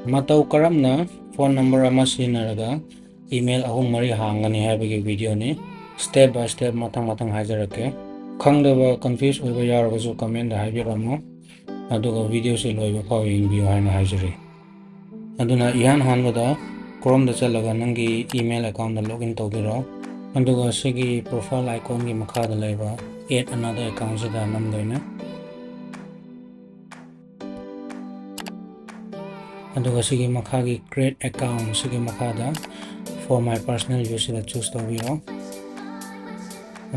Matau karamna phone number ama sinaraga email ahum mari hangani haibagi video ni step by step matang haijarake khangdaba confuse oiba yaragasu comment da haibiramo aduga video se loiba phaw yengbiyo haina haijari aduna ihan hanbada Chrome da chalaga nangi email account da login tawbiro aduga sigi profile icon gi makha da laiba add another account se da namdoina aduga sigi makha gi create account sigi makha da for my personal use da choose tawbiro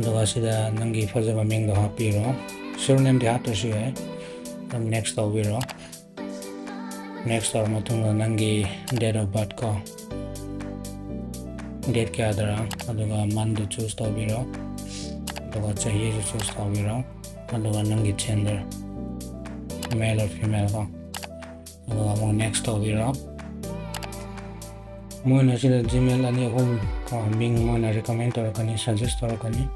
aduga sida nangi fajaba ming da hapiro surname da hatasu hai next tawbiro next or matunga nangi date of birth ko date kya dara aduga month choose tawbiro aduga chahi choose tawbiro aduga nangi gender male or female ko aduga next tawbiro moina sida gmail ani home ko ming moina recommend torakani suggest torakani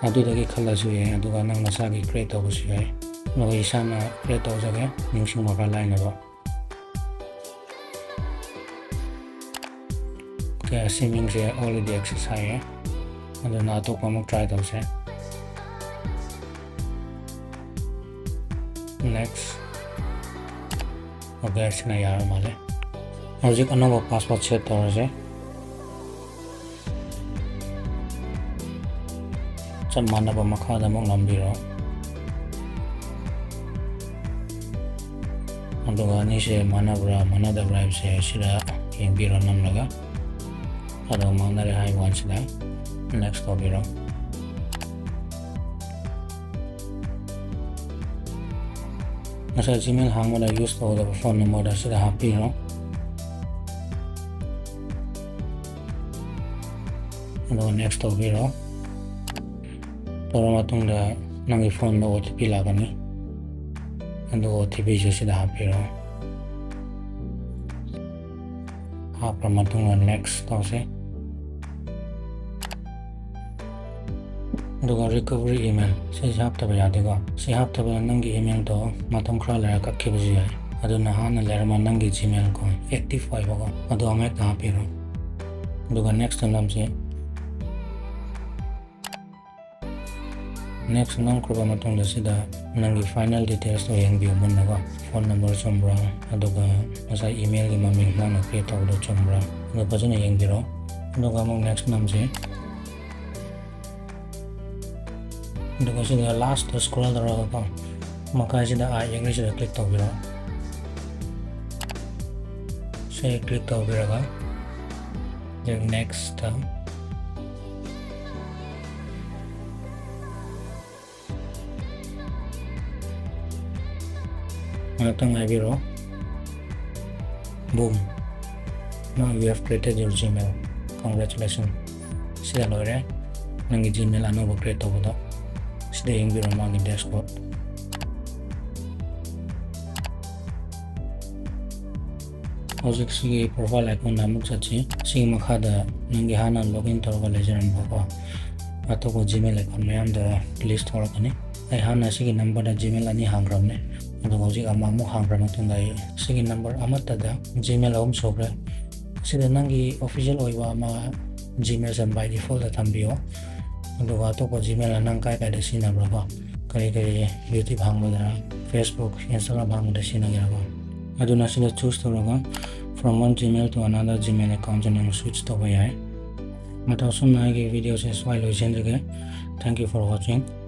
adudagi khalasu ye aduga nang nasagi create tawbusu ye no isana create tawjage ningsing maka line ba assuming they already exercise and then auto come try those next okay sina yar male hojik another password set torje chan mana ba makha da mong nambiro aduga ni se mana da bribe se sira yembiro namlaga aduga manare hai once da next tawbiro nasa gmail hangwala use tawda phone number da sida hapiro aduga next tawbiro torama tungda nangi phone da OTP lagani aduga OTP sida hapiro hapra matunga next tawse aduga recovery email se haptaba yadega se haptaba nangi email to matam khra lara kakhibuji yai aduna hana lerama nangi gmail ko active oibago adu amek ta hapiro aduga next namse next nang kurba matungda sida nangi final details to yengbiyo munnaga phone number chombra aduga asa email gi maming nang create tawdo chombra aduga bajana yengbiro aduga among next namse aduga sida last scroll daraga ko maka sida I agree sida click tawbiro say click tawbiraga then next matang biro boom now you have created your gmail congratulations sida lore nangi gmail anobo create tawda sida yengbiro mangi dashboard hojik sigi profile icon namuk sachi sigi makha da nangi hana login torga lejaran bako atoko gmail account mayam da list thorakani ai hana sigi number da gmail ani hangramne adu hojik amamu hangram tunda sigi number amata da gmail home sobre sida nangi official oiwa ama gmail san by default da thambiyo adu atoko gmail nang kai da sinabra ba kari beauty bhangmada Facebook Instagram bhangmada sinagira ba aduna sida choose toraga from one gmail to another gmail account and switch to yai mata sumna ge video se swai lo thank you for watching.